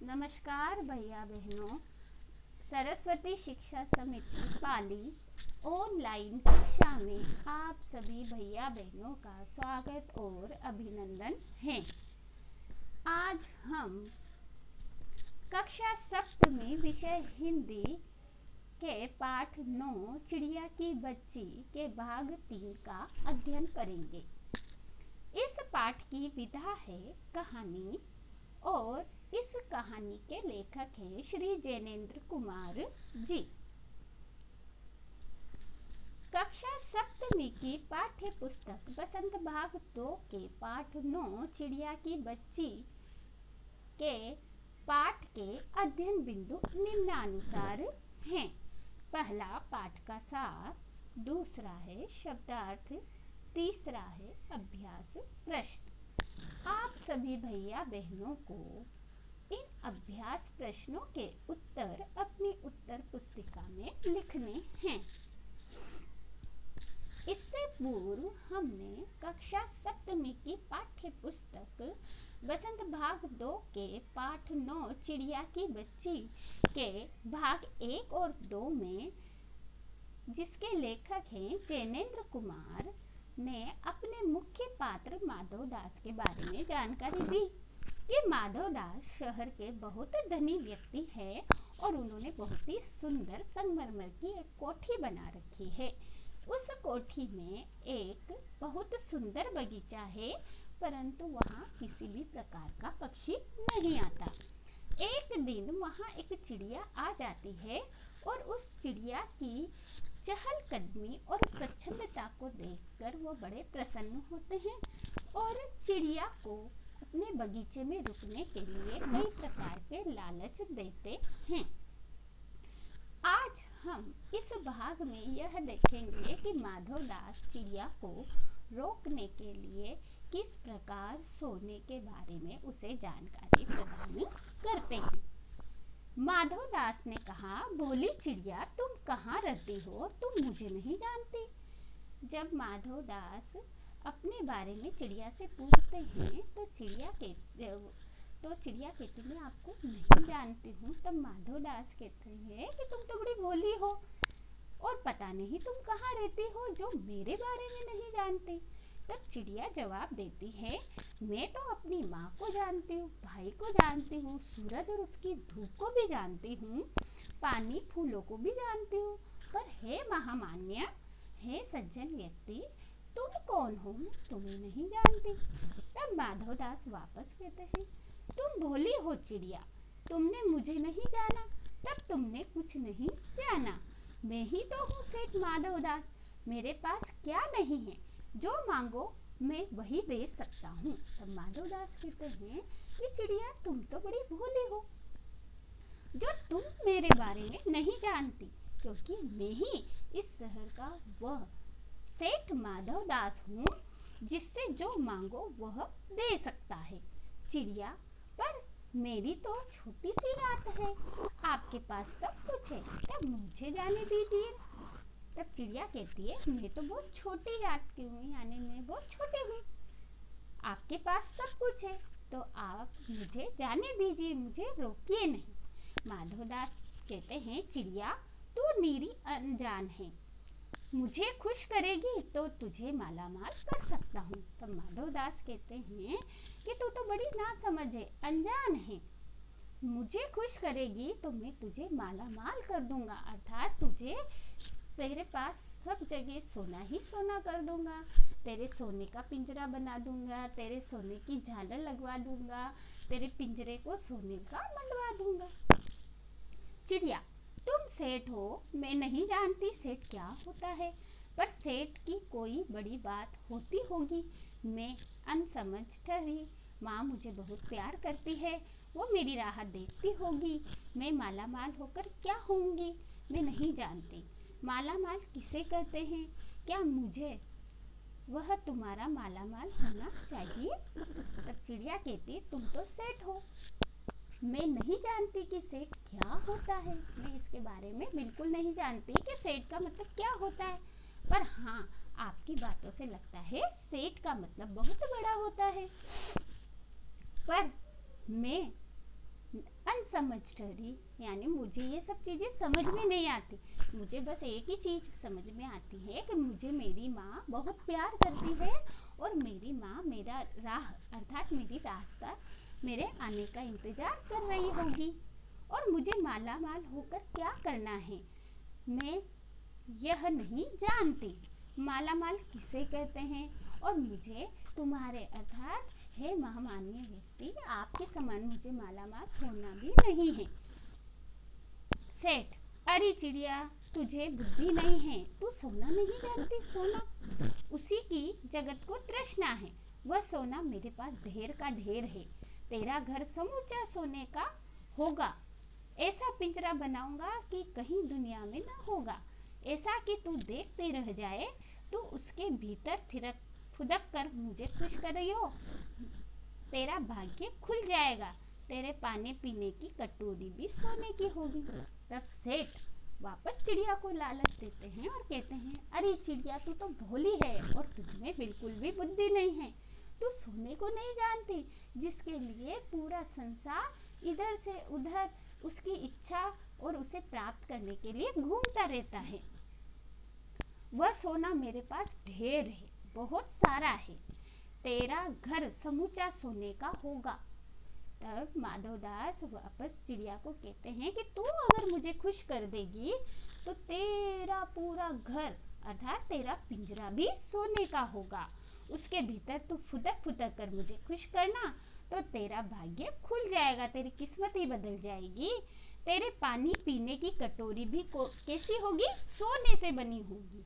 नमस्कार भैया बहनों। सरस्वती शिक्षा समिति पाली ऑनलाइन कक्षा में आप सभी भैया बहनों का स्वागत और अभिनंदन है। आज हम कक्षा सप्तमी विषय हिंदी के पाठ 9 चिड़िया की बच्ची के भाग 3 का अध्ययन करेंगे। इस पाठ की विधा है कहानी और इस कहानी के लेखक हैं श्री जैनेन्द्र कुमार जी। कक्षा सप्तमी की पाठ्य पुस्तक बसंत भाग 2 के पाठ 9 चिड़िया की बच्ची के पाठ के अध्ययन बिंदु निम्नानुसार हैं। पहला पाठ का सार, दूसरा है शब्दार्थ, तीसरा है अभ्यास प्रश्न। आप सभी भैया बहनों को इन अभ्यास प्रश्नों के उत्तर अपनी उत्तर पुस्तिका में लिखने हैं। इससे पूर्व हमने कक्षा सप्तमी की पाठ्य पुस्तक बसंत भाग 2 के पाठ 9 चिड़िया की बच्ची के भाग 1 और 2 में, जिसके लेखक हैं जैनेन्द्र कुमार, ने अपने मुख्य पात्र माधव दास के बारे में जानकारी दी कि माधव दास शहर के बहुत धनी व्यक्ति है और उन्होंने बहुत ही सुंदर संगमरमर की एक कोठी बना रखी है। उस कोठी में एक बहुत सुंदर बगीचा है, परंतु वहाँ किसी भी प्रकार का पक्षी नहीं आता। एक दिन वहाँ एक चिड़िया आ जाती है और उस चिड़िया की चहलकदमी और स्वच्छंदता को देखकर वो बड़े प्रसन्न होते हैं और चिड़िया को अपने बगीचे में रुकने के लिए कई प्रकार के लालच देते हैं। आज हम इस भाग में यह देखेंगे कि माधव दास चिड़िया को रोकने के लिए किस प्रकार सोने के बारे में उसे जानकारी प्रदान करते हैं। माधव दास ने कहा, बोली चिड़िया, तुम कहाँ रहती हो? तुम मुझे नहीं जानती। जब माधव दास अपने बारे में चिड़िया से पूछते हैं तो चिड़िया कहती, मैं आपको नहीं जानती हूँ। तब माधव दास कहते हैं कि तुम तो बड़ी भोली हो और पता नहीं तुम कहाँ रहती हो जो मेरे बारे में नहीं जानती। तब चिड़िया जवाब देती है, मैं तो अपनी माँ को जानती हूँ, भाई को जानती हूँ, सूरज और उसकी धूप को भी जानती हूँ, पानी फूलों को भी जानती हूँ, पर हे महामान्य, हे सज्जन व्यक्ति, तुम कौन हो? मैं तुम्हें नहीं जानती। तब माधव दास वापस कहते हैं, तुम भोली हो चिड़िया, तुमने मुझे नहीं जाना, तब तुमने कुछ नहीं जाना। मैं ही तो हूँ सेठ माधव दास, मेरे पास क्या नहीं है, जो मांगो मैं वही दे सकता हूँ। तब माधव दास कहते हैं कि चिड़िया, तुम तो बड़ी भोली हो जो तुम मेरे बारे में नहीं जानती, क्योंकि मैं ही इस शहर का वह सेठ माधव दास हूँ जिससे जो मांगो वह दे सकता है। चिड़िया, पर मेरी तो छोटी सी रात है, आपके पास सब कुछ है, तब मुझे जाने दीजिए। तब चिड़िया कहती है, मैं तो बहुत छोटी जात की हूँ, यानी मैं बहुत छोटी हूँ, आपके पास सब कुछ है तो आप मुझे जाने दीजिए, मुझे रोकिए नहीं। माधव दास कहते हैं, चिड़िया, तू नीरी अनजान है, मुझे खुश करेगी तो तुझे मालामाल कर सकता हूँ। तब माधव दास कहते हैं कि तू तो बड़ी नासमझ है, अनजान है, मुझे खुश करेगी तो मैं तुझे मालामाल कर दूंगा, अर्थात तुझे तेरे पास सब जगह सोना ही सोना कर दूंगा, तेरे सोने का पिंजरा बना दूंगा, तेरे सोने की झालर लगवा दूंगा, तेरे पिंजरे को सोने का मंडवा दूंगा। चिड़िया, तुम सेठ हो, मैं नहीं जानती सेठ क्या होता है, पर सेठ की कोई बड़ी बात होती होगी, मैं अनसमझ ठहरी, माँ मुझे बहुत प्यार करती है, वो मेरी राह देखती होगी, मैं मालामाल होकर क्या होंगी, मैं नहीं जानती। मालामाल किसे कहते हैं? क्या मुझे वह तुम्हारा मालामाल होना चाहिए? तब चिड़िया कहती, तुम तो सेठ हो, मैं नहीं जानती कि सेठ क्या होता है, मैं इसके बारे में बिल्कुल नहीं जानती कि सेठ का मतलब क्या होता है, पर हाँ, आपकी बातों से लगता है सेठ का मतलब बहुत बड़ा होता है। पर मैं अनसमझदारी, यानी मुझे ये सब चीज़ें समझ में नहीं आती। मुझे बस एक ही चीज़ समझ में आती है कि मुझे मेरी माँ बहुत प्यार करती है और मेरी माँ मेरा राह अर्थात मेरी रास्ता मेरे आने का इंतज़ार कर रही होगी। और मुझे माला माल होकर क्या करना है, मैं यह नहीं जानती। माला माल किसे कहते हैं, और मुझे तुम्हारे अर्थात हे महामान्य व्यक्ति, आपके समान मुझे माला माल होना भी नहीं है। सेठ, अरे चिड़िया, तुझे बुद्धि नहीं है, तू सोना नहीं जानती। सोना उसी की जगत को तृष्णा है। वह सोना मेरे पास ढेर का ढेर है। तेरा घर समूचा सोने का होगा। ऐसा पिंजरा बनाऊंगा कि कहीं दुनिया में न होगा। ऐसा कि तू देखते रह जाए, तो उसके भीतर थिरक फुदक कर मुझे खुश करियो। तेरा भाग्य खुल जाएगा। तेरे पानी पीने की कटोरी भी सोने की होगी। तब सेठ वापस चिड़िया को लालच देते हैं और कहते हैं, अरे चिड़िया, तू तो भोली है और तुझमें बिल्कुल भी बुद्धि नहीं है। तू सोने को नहीं जानती, जिसके लिए पूरा संसार इधर से उधर उसकी इच्छा और उसे प्राप्त करने के लिए घूमता रहता है। वह सोना मेरे पास ढेर है, बहुत सारा है। तेरा घर समूचा सोने का होगा। तब माधवदास वापस चिड़िया को कहते हैं कि तू अगर मुझे खुश कर देगी तो तेरा पूरा घर अर्थात तेरा पिंजरा भी सोने का होगा। उसके भीतर तू फुदक फुदक कर मुझे खुश करना, तो तेरा भाग्य खुल जाएगा, तेरी किस्मत ही बदल जाएगी। तेरे पानी पीने की कटोरी भी कैसी होगी, सोने से बनी होगी।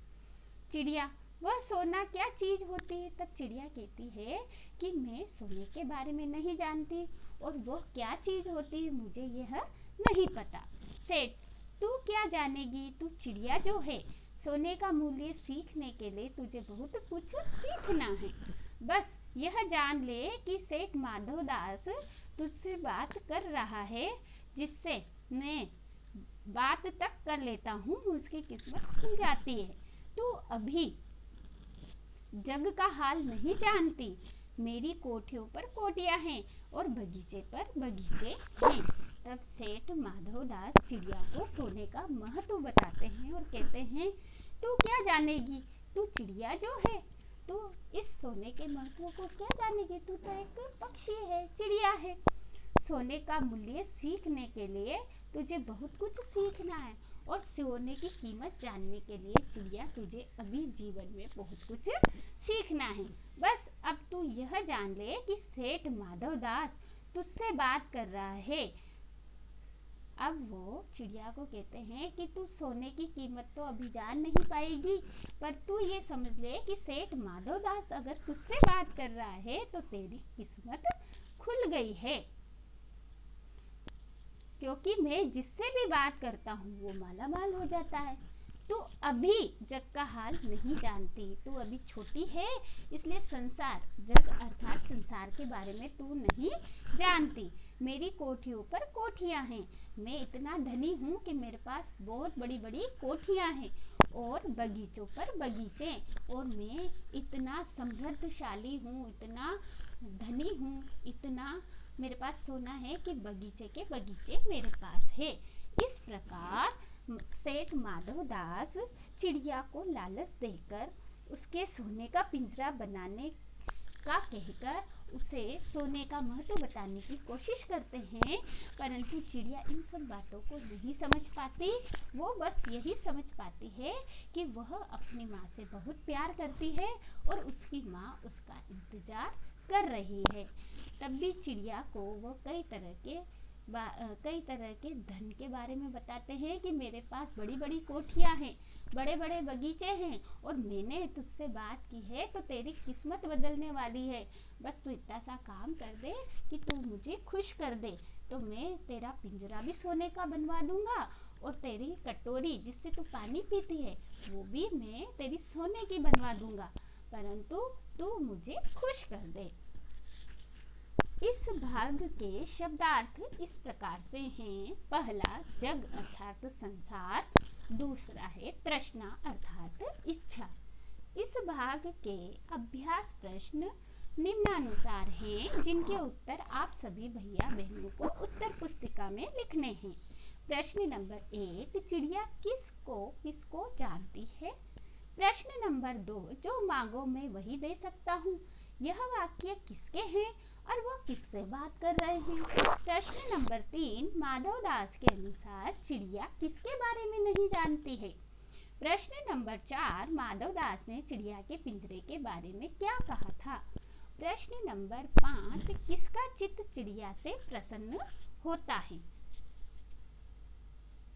चिड़िया, वह सोना क्या चीज होती है? तब चिड़िया कहती है कि मैं सोने के बारे में नहीं जानती और वह क्या चीज होती है मुझे यह नहीं पता। सेठ, तू क्या जानेगी? तू चिड़िया जो है, सोने का मूल्य सीखने के लिए तुझे बहुत कुछ सीखना है। बस यह जान ले कि सेठ माधवदास तुझसे बात कर रहा है, जिससे मैं बात तक कर लेता हूँ उसकी किस्मत खुल जाती है। तू अभी जग का हाल नहीं जानती। मेरी कोठियों पर कोठियां हैं और बगीचे पर बगीचे हैं। तब सेठ माधवदास चिड़िया को सोने का महत्व बताते हैं और कहते हैं, तू क्या जानेगी? तू चिड़िया जो है, तू इस सोने के महत्व को क्या जानेगी? तू तो एक पक्षी है, चिड़िया है। सोने का मूल्य सीखने के लिए तुझे बहुत कुछ सीखना है और सोने की कीमत जानने के लिए चिड़िया तुझे अभी जीवन में बहुत कुछ सीखना है। बस अब तू यह जान ले कि सेठ माधवदास तुझसे बात कर रहा है। अब वो चिड़िया को कहते हैं कि तू सोने की कीमत तो अभी जान नहीं पाएगी, पर तू ये समझ ले कि सेठ माधवदास अगर तुझसे बात कर रहा है तो तेरी किस्मत खुल गई है, क्योंकि मैं जिससे भी बात करता हूँ वो माला माल हो जाता है। तू अभी जग का हाल नहीं जानती, तू अभी छोटी है, इसलिए संसार जग अर्थात संसार के बारे में तू नहीं जानती। मेरी कोठियों पर कोठियाँ हैं। मैं इतना धनी हूँ कि मेरे पास बहुत बड़ी बड़ी कोठियाँ हैं और बगीचों पर बगीचे, और मैं इतना समृद्धशाली हूँ, इतना धनी हूँ, इतना मेरे पास सोना है कि बगीचे के बगीचे मेरे पास है। इस प्रकार सेठ माधवदास चिड़िया को लालच देकर उसके सोने का पिंजरा बनाने का कहकर उसे सोने का महत्व बताने की कोशिश करते हैं, परंतु चिड़िया इन सब बातों को नहीं समझ पाती। वो बस यही समझ पाती है कि वह अपनी माँ से बहुत प्यार करती है और उसकी माँ उसका इंतजार कर रही है। तब भी चिड़िया को वो कई तरह के धन के बारे में बताते हैं कि मेरे पास बड़ी बड़ी कोठियाँ हैं, बड़े बड़े बगीचे हैं और मैंने तुझसे बात की है तो तेरी किस्मत बदलने वाली है। बस तू इतना सा काम कर दे कि तू मुझे खुश कर दे, तो मैं तेरा पिंजरा भी सोने का बनवा दूंगा और तेरी कटोरी जिससे तू पानी पीती है वो भी मैं तेरी सोने की बनवा दूंगा, परंतु तू मुझे खुश कर दे। इस भाग के शब्दार्थ इस प्रकार से हैं। पहला जग अर्थात संसार, दूसरा है तृष्णा अर्थात इच्छा। इस भाग के अभ्यास प्रश्न निम्नानुसार हैं, जिनके उत्तर आप सभी भैया बहनों को उत्तर पुस्तिका भाषा में लिखने हैं। प्रश्न नंबर 1, चिड़िया किसको किसको जानती है? प्रश्न नंबर 2, जो मांगो मैं वही दे सकता हूँ, यह वाक्य किसके हैं और वो किससे बात कर रहे हैं? प्रश्न नंबर 3, माधव दास के अनुसार चिड़िया किसके बारे में नहीं जानती है? प्रश्न नंबर 4, माधव दास ने चिड़िया के पिंजरे के बारे में क्या कहा था? प्रश्न नंबर 5, किसका चित्त चिड़िया से प्रसन्न होता है?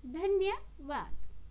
धन्यवाद।